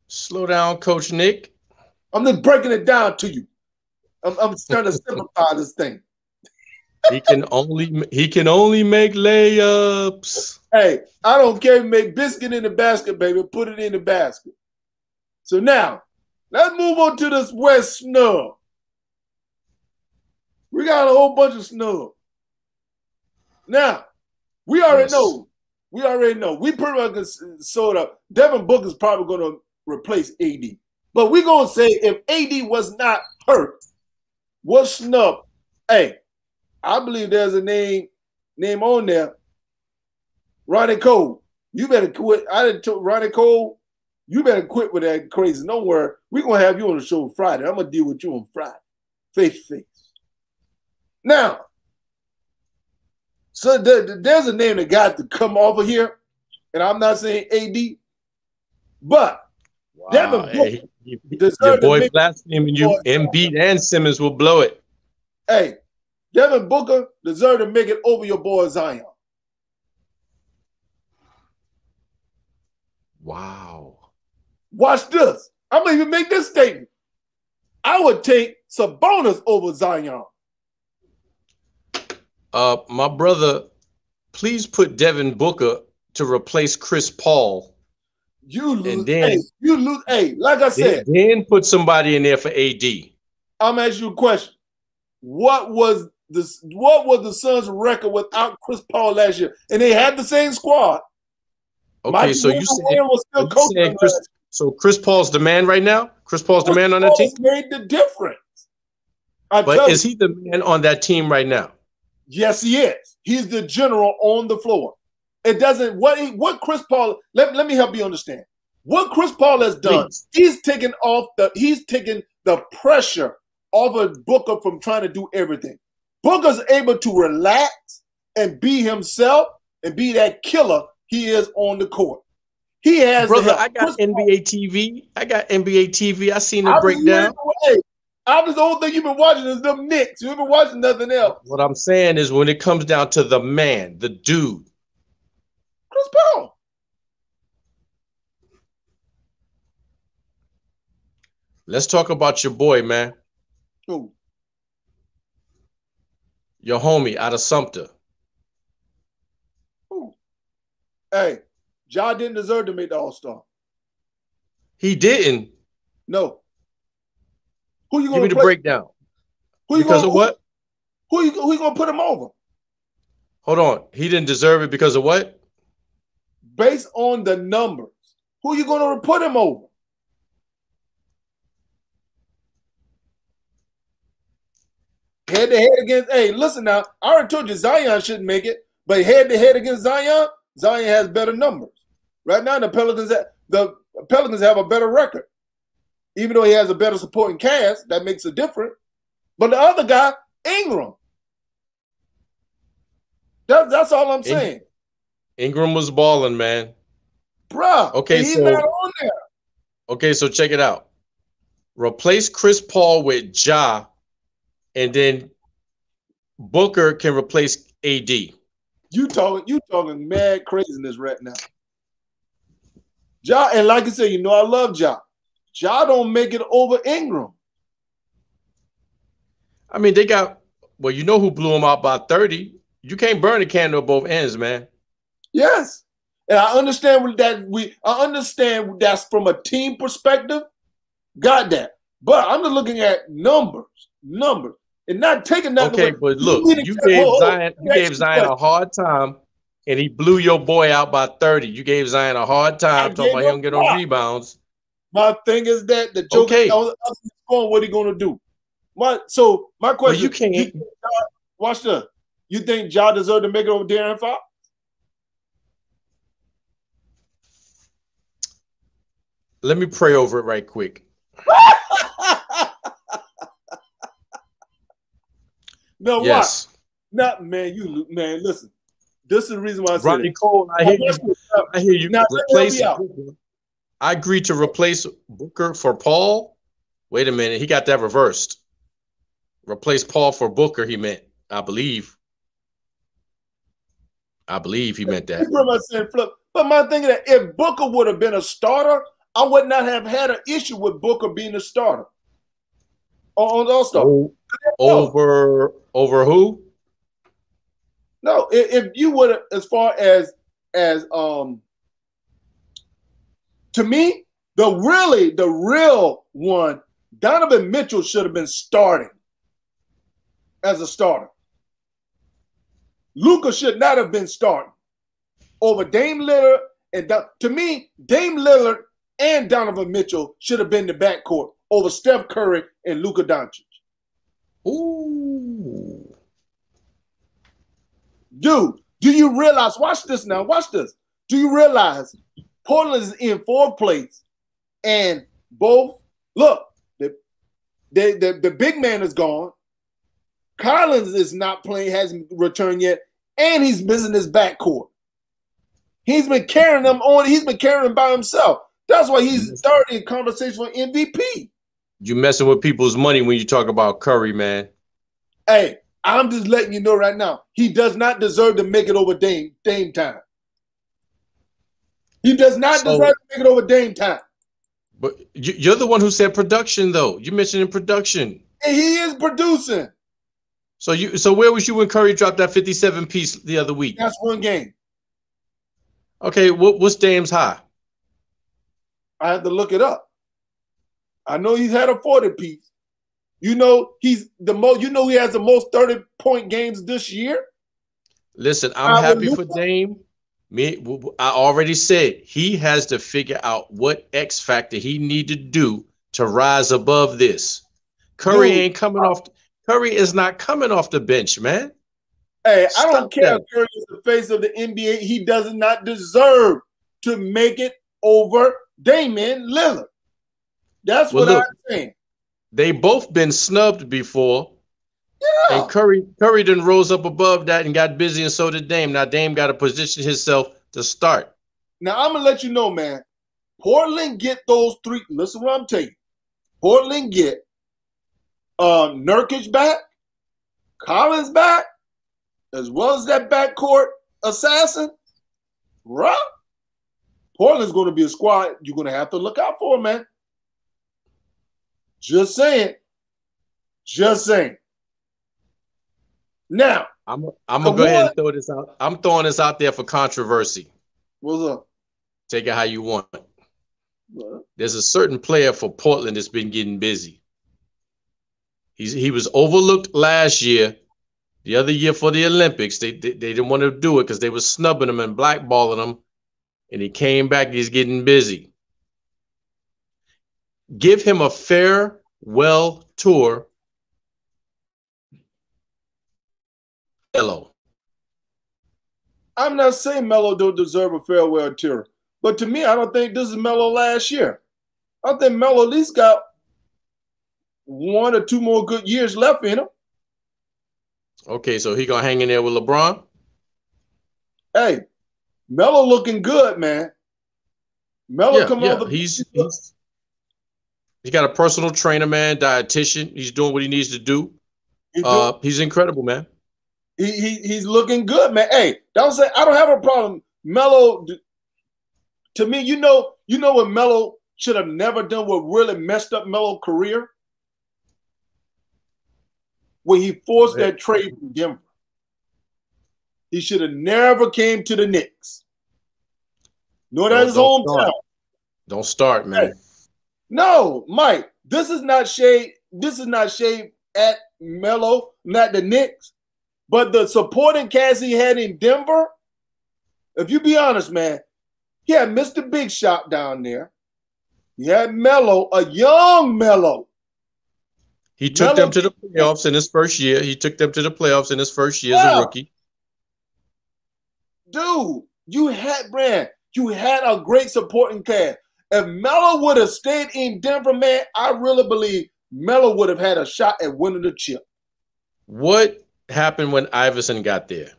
Slow down, Coach Nick. I'm just breaking it down to you. I'm trying to simplify this thing. He can only make layups. Hey, I don't care if you make biscuit in the basket, baby. Put it in the basket. So now, let's move on to this West snub. We got a whole bunch of snub. Now, we already know. We already know. We pretty much sort of, Devin Booker's probably going to replace AD. But we're going to say if AD was not hurt, what snub? Hey, I believe there's a name on there. Ronnie Cole. You better quit. I didn't tell Ronnie Cole, you better quit with that crazy. Don't worry. We're going to have you on the show Friday. I'm going to deal with you on Friday. Face to face. Now, so there's a name that got to come over here, and I'm not saying AD, but Devin Booker, your boy blaspheming you, Embiid and Simmons will blow it. Hey, Devin Booker deserves to make it over your boy Zion. Wow. Watch this. I'm going to even make this statement. I would take Sabonis over Zion. My brother, please put Devin Booker to replace Chris Paul. You lose. And then, you lose. Hey, like I said. Then put somebody in there for AD. I'm asking you a question. What was the Suns' record without Chris Paul last year? And they had the same squad. Okay, so you saying Chris Paul's the man right now? Chris Paul's the man on that team? Made the difference. But is he the man on that team right now? Yes, he is. He's the general on the floor. It doesn't what Chris Paul. Let me help you understand what Chris Paul has done. Please. He's taken the pressure off of Booker from trying to do everything. Booker's able to relax and be himself and be that killer he is on the court. He has. Brother, I got NBA TV. I seen the breakdown. Obviously, the whole thing you've been watching is them Knicks. You've been watching nothing else. What I'm saying is when it comes down to the man, the dude. Chris Paul. Let's talk about your boy, man. Who? Your homie out of Sumter. Who? Hey, Ja didn't deserve to make the All-Star. He didn't? No. Who you gonna give me the breakdown? Because of what? Who you gonna put him over? Hold on. He didn't deserve it because of what? Based on the numbers. Who you gonna put him over? Head to head against. Hey, listen now. I already told you Zion shouldn't make it, but head to head against Zion, Zion has better numbers. Right now, the Pelicans have a better record. Even though he has a better supporting cast, that makes a difference. But the other guy, Ingram. That's all I'm saying. Ingram was balling, man. Bruh, okay, he's not on there. Okay, so check it out. Replace Chris Paul with Ja, and then Booker can replace AD. You talking mad craziness right now. Ja, and like I said, I love Ja. Ja don't make it over Ingram. I mean, they got who blew him out by 30. You can't burn the candle at both ends, man. Yes. And I understand that's from a team perspective. Got that. But I'm just looking at numbers. And not taking nothing away. Okay, but look, you gave Zion a hard time, and he blew your boy out by 30. You gave Zion a hard time talking about him getting on rebounds. My thing is that the joke is what he gonna do. My question. Well, you can't watch this. You think Ja deserved to make it over De'Aaron Fox? Let me pray over it right quick. No, yes. What? Not man. Listen. This is the reason why I said Ronnie Cole, I hear you. Now, replace Booker. I agreed to replace Booker for Paul. Wait a minute. He got that reversed. Replace Paul for Booker, he meant. I believe he meant that. But my thing is that if Booker would have been a starter, I would not have had an issue with Booker being a starter. on All-Star. Oh, over who? No, if you would, as far as to me, the real one, Donovan Mitchell should have been starting as a starter. Luka should not have been starting over Dame Lillard. And to me, Dame Lillard and Donovan Mitchell should have been the backcourt over Steph Curry and Luka Doncic. Ooh. Dude, do you realize, watch this now, watch this. Do you realize Portland is in fourth place and both, look, the big man is gone. Collins is not playing, hasn't returned yet, and he's missing his backcourt. He's been carrying them on. He's been carrying them by himself. That's why he's third in conversation for MVP. You messing with people's money when you talk about Curry, man. Hey, I'm just letting you know right now, he does not deserve to make it over Dame time. He does not deserve to make it over Dame time. But you're the one who said production, though. You mentioned in production. And he is producing. So where was you when Curry dropped that 57 piece the other week? That's one game. Okay, what's Dame's high? I have to look it up. I know he's had a 40 piece. You know he's the most. You know he has the most 30-point games this year. Listen, I'm happy for Dame. I already said he has to figure out what X factor he need to do to rise above this. Curry ain't coming off. Curry is not coming off the bench, man. Hey, I don't care if Curry is the face of the NBA. He does not deserve to make it over Damian Lillard. That's what I'm saying. They both been snubbed before. Yeah. And Curry done rose up above that and got busy, and so did Dame. Now Dame got to position himself to start. Now I'm gonna let you know, man. Portland get those three. Listen what I'm telling you. Portland get Nurkic back, Collins back, as well as that backcourt assassin. Right? Portland's going to be a squad you're going to have to look out for, man. Just saying. Just saying. Now, I'm gonna go ahead and throw this out. I'm throwing this out there for controversy. What's up? Take it how you want. What? There's a certain player for Portland that's been getting busy. He was overlooked last year. The other year for the Olympics, they didn't want to do it because they were snubbing him and blackballing him. And he came back. He's getting busy. Give him a farewell tour. Hello. I'm not saying Melo don't deserve a farewell tour, but to me, I don't think this is Melo last year. I think Melo at least got 1 or 2 more good years left in him. Okay, so he gonna hang in there with LeBron? Hey, Melo looking good, man. Melo come over. He's got a personal trainer, man, dietitian. He's doing what he needs to do. He's incredible, man. He's looking good, man. Hey, don't say I don't have a problem. Melo, to me, you know what Melo should have never done. What really messed up Melo's career when he forced that trade from Denver. He should have never came to the Knicks. No, that's his hometown. Don't start, man. Hey, no, Mike. This is not shade. This is not shade at Melo, not the Knicks. But the supporting cast he had in Denver, if you be honest, man, he had Mr. Big Shot down there. He had Melo, a young Melo. He took them to the playoffs in his first year. As a rookie. Dude, you had a great supporting cast. If Melo would have stayed in Denver, man, I really believe Melo would have had a shot at winning the chip. What happened when Iverson got there?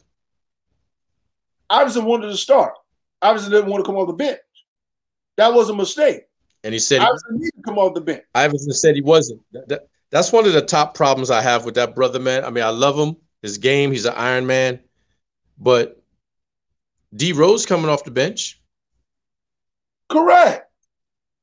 Iverson wanted to start. Iverson didn't want to come off the bench. That was a mistake. And he said Iverson needed to come off the bench. Iverson said he wasn't. That's one of the top problems I have with that brother, man. I mean, I love him, his game. He's an Iron Man. But D Rose coming off the bench. Correct.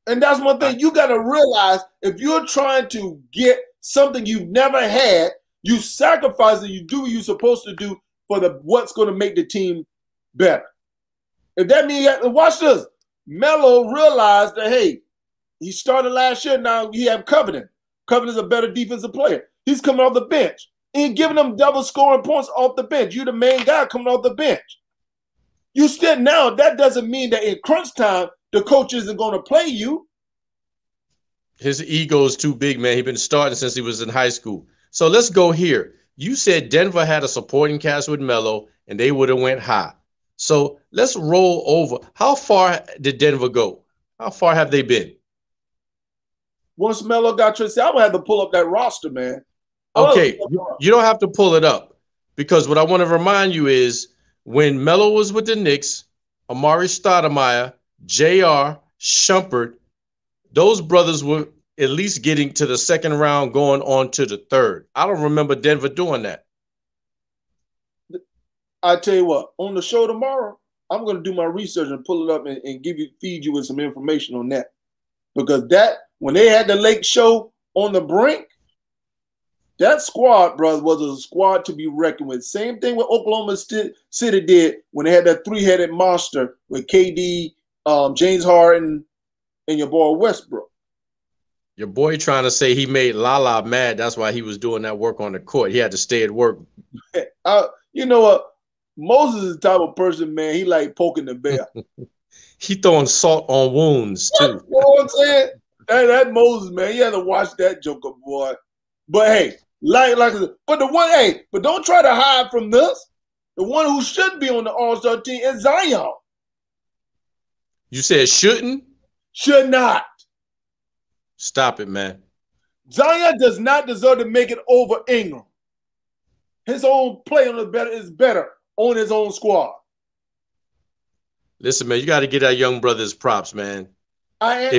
And that's one thing you got to realize. If you're trying to get something you've never had. You sacrifice and you do what you're supposed to do for what's going to make the team better. If that means, watch this. Melo realized that, hey, he started last year. Now he have Covenant. Covenant's a better defensive player. He's coming off the bench. He ain't giving them double scoring points off the bench. You're the main guy coming off the bench. You still now, that doesn't mean that in crunch time, the coach isn't going to play you. His ego is too big, man. He's been starting since he was in high school. So let's go here. You said Denver had a supporting cast with Melo, and they would have went high. So let's roll over. How far did Denver go? How far have they been? Once Melo got traded, I'm gonna have to pull up that roster, man. Okay, you don't have to pull it up, because what I want to remind you is when Melo was with the Knicks, Amari Stoudemire, J.R., Shumpert, those brothers were at least getting to the second round, going on to the third. I don't remember Denver doing that. I tell you what, on the show tomorrow, I'm going to do my research and pull it up and feed you with some information on that. Because when they had the Lake show on the brink, that squad, brother, was a squad to be reckoned with. Same thing what Oklahoma City did when they had that three-headed monster with KD, James Harden, and your boy Westbrook. Your boy trying to say he made Lala mad. That's why he was doing that work on the court. He had to stay at work. You know what? Moses is the type of person, man, he like poking the bear. He throwing salt on wounds, too. You know what I'm saying? That Moses, man, you had to watch that joker, boy. But hey, but don't try to hide from this. The one who should be on the All-Star team is Zion. You said shouldn't? Should not. Stop it, man. Zion does not deserve to make it over Ingram. His own play on is better on his own squad. Listen, man, you got to get that young brother his props, man. I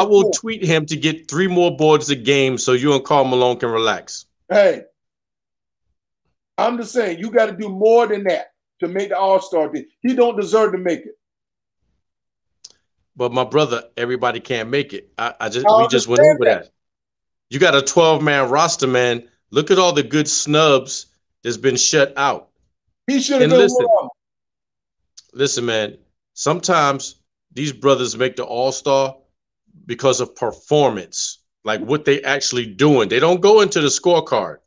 will tweet him to get 3 more boards a game so you and Karl Malone can relax. Hey, I'm just saying you got to do more than that to make the All-Star team. He don't deserve to make it. But my brother, everybody can't make it. We just went over that. You got a 12-man roster, man. Look at all the good snubs that's been shut out. He should have been one. Listen, man. Sometimes these brothers make the All-Star because of performance, like what they actually doing. They don't go into the scorecard.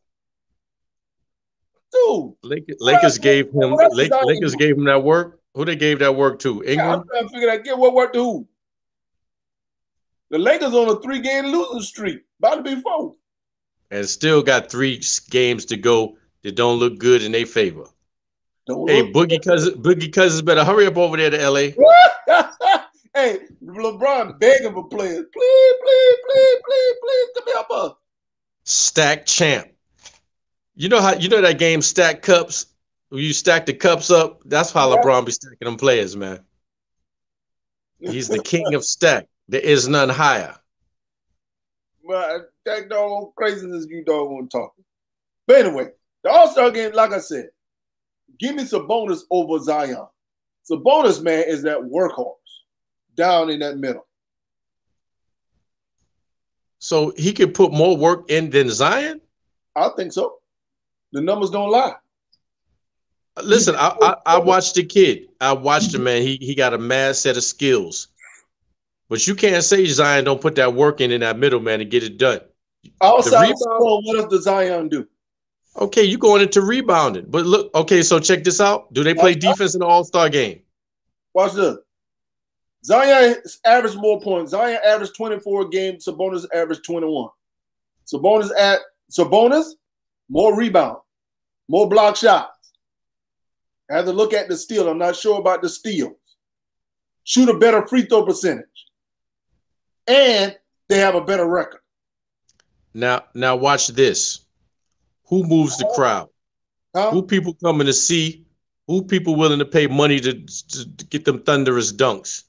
Dude, Lakers gave him that work. Who they gave that work to? Ingram? I'm trying to figure out get what work to who. The Lakers on a 3-game losing streak, about to be 4. And still got 3 games to go that don't look good in their favor. Hey, Boogie Cousins better hurry up over there to LA. Hey, LeBron begging for players. Please, come help us. Stack champ. You know that game Stack Cups? When you stack the cups up, that's how LeBron be stacking them players, man. He's the king of stack. There is none higher. But that dog craziness you dog want to talk. But anyway, the All-Star game, like I said, give me Sabonis over Zion. Sabonis, man, is that workhorse down in that middle. So he could put more work in than Zion? I think so. The numbers don't lie. Listen, I watched the kid. I watched him, man. He got a mad set of skills. But you can't say Zion don't put that work in that middle, man, to get it done. Outside what does the Zion do? Okay, you going into rebounding. But look, okay, so check this out. Do they play defense in the All-Star game? Watch this. Zion averaged more points. Zion averaged 24 a game. Sabonis averaged 21. Sabonis, more rebound, more block shots. I have to look at the steal. I'm not sure about the steals. Shoot a better free throw percentage. And they have a better record. Now watch this. Who moves the crowd? Huh? Who people coming to see? Who people willing to pay money to get them thunderous dunks?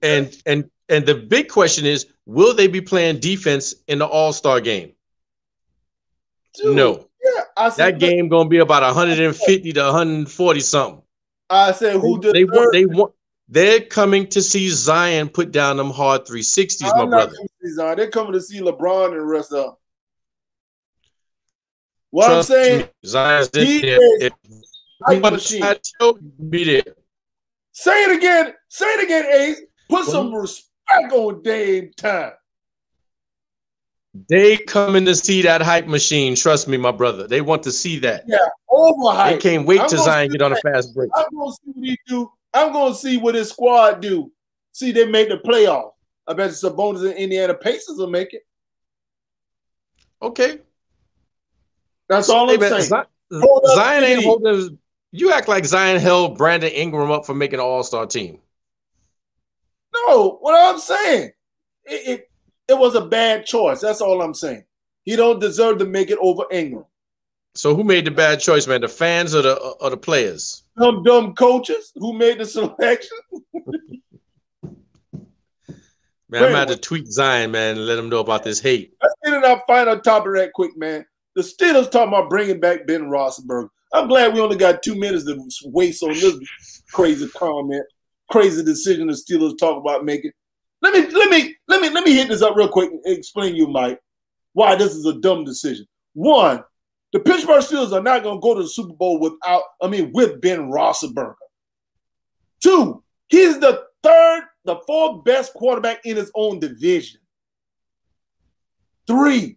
And the big question is, will they be playing defense in the All-Star game? Dude, no. Yeah, that game gonna be about 150 to 140 something. I said They're coming to see Zion put down them hard 360s, my I'm not brother. coming to see Zion. They're coming to see LeBron and the rest of them. What Trust I'm saying, me, Zion's in he there. is If hype you want machine. to be there. Say it again. Say it again, Ace. Put Well, some respect on Dame time. They coming to see that hype machine. Trust me, my brother. They want to see that. Yeah, overhyped. They can't wait till Zion get on a fast break. I'm going to see what he do. I'm going to see what his squad do. See, they make the playoff. I bet Sabonis and Indiana Pacers will make it. Okay. That's all I'm saying. Zion ain't holding. You act like Zion held Brandon Ingram up for making an all-star team. No, what I'm saying, it was a bad choice. That's all I'm saying. He don't deserve to make it over Ingram. So who made the bad choice, man? The fans or the players? Some dumb coaches who made the selection. Man, I'm about to tweet Zion, man, and let him know about this hate. Let's get in our final topic right quick, man. The Steelers talking about bringing back Ben Roethlisberger. I'm glad we only got 2 minutes to waste on this crazy comment, crazy decision the Steelers talk about making. Let me hit this up real quick and explain to you, Mike, why this is a dumb decision. One, the Pittsburgh Steelers are not going to go to the Super Bowl with Ben Roethlisberger. Two, he's the fourth best quarterback in his own division. Three,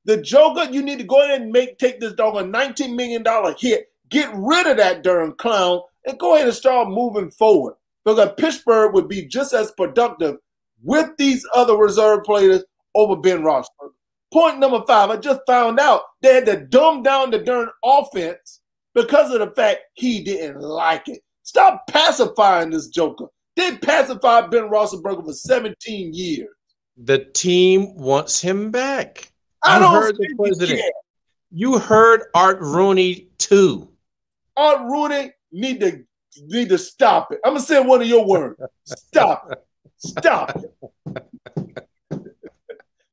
the Joker, you need to go ahead and take this dog a $19 million hit. Get rid of that darn clown and go ahead and start moving forward. Because Pittsburgh would be just as productive with these other reserve players over Ben Roethlisberger. Point number 5, I just found out they had to dumb down the darn offense because of the fact he didn't like it. Stop pacifying this Joker. They pacified Ben Roethlisberger for 17 years. The team wants him back. I You don't heard the think president. he can. You heard Art Rooney too. Art Rooney need to stop it. I'm gonna say one of your words. Stop it. Stop it.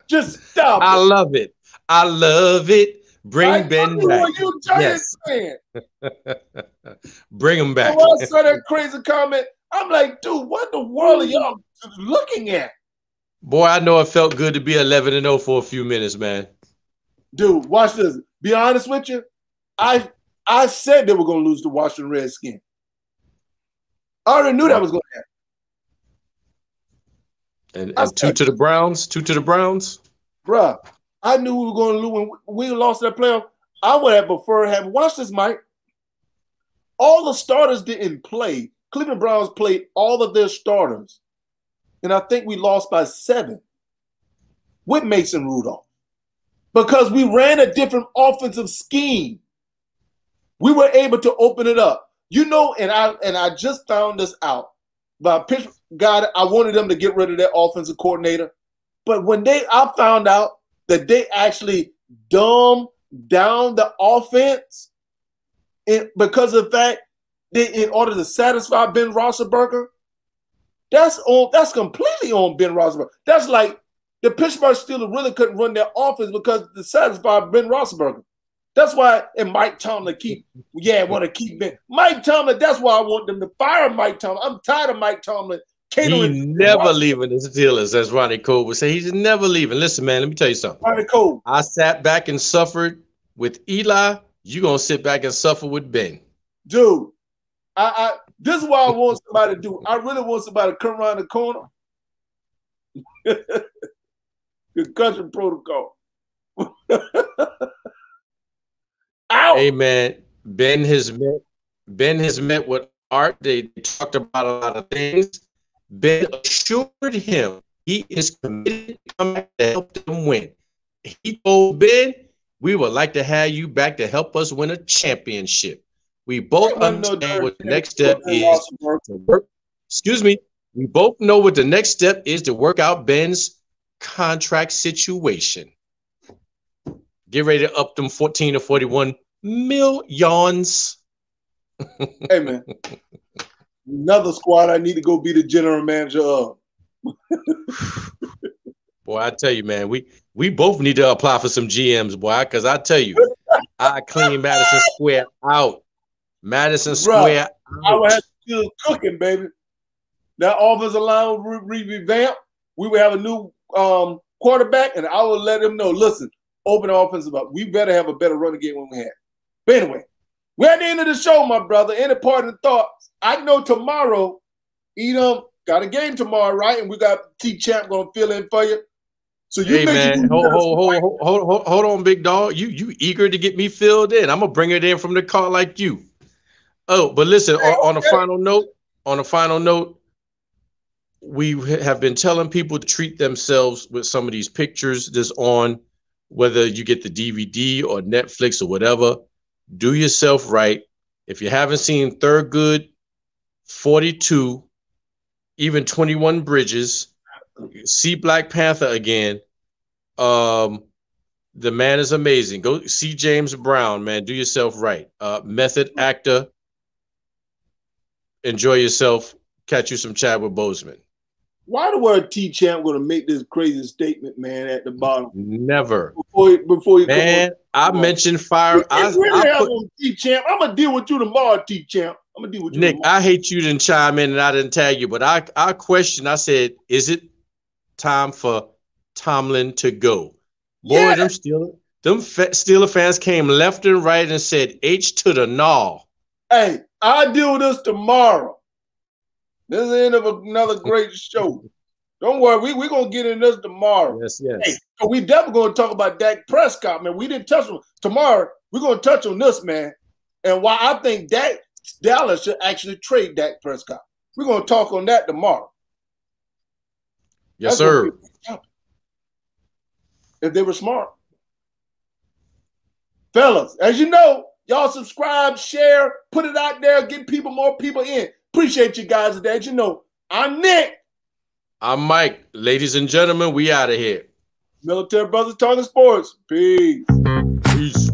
Just stop I it. love it. I love it. Bring Ben back. What you trying Yes. saying? Bring him back. So when I saw that crazy comment, I'm like, dude, what in the world are y'all looking at? Boy, I know it felt good to be 11-0 for a few minutes, man. Dude, watch this. Be honest with you, I said they were going to lose to Washington Redskins. I already knew that was going to happen. And 2 to the Browns. 2 to the Browns. Bruh, I knew we were going to lose when we lost that playoff. I would have preferred having. Watch this, Mike. All the starters didn't play. Cleveland Browns played all of their starters. And I think we lost by 7 with Mason Rudolph. Because we ran a different offensive scheme. We were able to open it up. You know, and I just found this out. But Pittsburgh, God, I wanted them to get rid of their offensive coordinator. But when I found out that they actually dumbed down the offense because of the fact in order to satisfy Ben Roethlisberger, that's completely on Ben Roethlisberger. That's like the Pittsburgh Steelers really couldn't run their offense because to satisfy Ben Roethlisberger. That's why, and Mike Tomlin want to keep Ben. Mike Tomlin, that's why I want them to fire Mike Tomlin. I'm tired of Mike Tomlin catering. He's never leaving the Steelers, as Ronnie Cole would say. He's never leaving. Listen, man, let me tell you something. Ronnie Cole. I sat back and suffered with Eli. You're going to sit back and suffer with Ben. Dude, this is what I want somebody to do. I really want somebody to come around the corner. Concussion protocol. Ow! Hey, man, Ben has met with Art. They talked about a lot of things. Ben assured him he is committed to come back to help them win. He told Ben, we would like to have you back to help us win a championship. We both understand what the next step is to work. Excuse me. We both know what the next step is to work out Ben's contract situation. Get ready to up them 14 to 41 millions. Hey, man. Another squad I need to go be the general manager of. Boy, I tell you, man, we both need to apply for some GMs, boy, because I tell you, I clean Madison Square out. Madison Square out. I would have to do cooking, baby. that offensive line will revamp. We will have a new quarterback, and I will let him know, listen, open the offensive up. We better have a better running game when we have. But anyway, we're at the end of the show, my brother. Any parting thoughts? I know tomorrow, Edom got a game tomorrow, right? And we got T-Champ going to fill in for you. So you hey man, hold on, big dog. You eager to get me filled in? I'm gonna bring it in from the car like you. Oh, but listen, on a final note, we have been telling people to treat themselves with some of these pictures that's on, whether you get the DVD or Netflix or whatever. Do yourself right. If you haven't seen Thurgood, 42, even 21 Bridges, see Black Panther again. The man is amazing. Go see James Brown, man. Do yourself right. Method actor. Enjoy yourself. Catch you some Chadwick Bosman. Why the word T-Champ going to make this crazy statement, man, at the bottom? Never. Before you man, I mentioned fire. I put T-Champ. I'm going to deal with you tomorrow, T-Champ. I'm going to deal with you Nick, tomorrow. I hate you didn't chime in and I didn't tag you, but I questioned. I said, is it time for Tomlin to go? Boy, them Steeler fans came left and right and said H to the gnaw. Hey, I'll deal with this tomorrow. This is the end of another great show. Don't worry, we're going to get in this tomorrow. Yes. Hey, we definitely going to talk about Dak Prescott, man. We didn't touch on tomorrow. We're going to touch on this, man, and why I think Dallas should actually trade Dak Prescott. We're going to talk on that tomorrow. Yes, sir. If they were smart. Fellas, as you know, y'all subscribe, share, put it out there, get more people in. Appreciate you guys today. As you know, I'm Nick. I'm Mike. Ladies and gentlemen, we out of here. Military Brothers Talking Sports. Peace. Peace.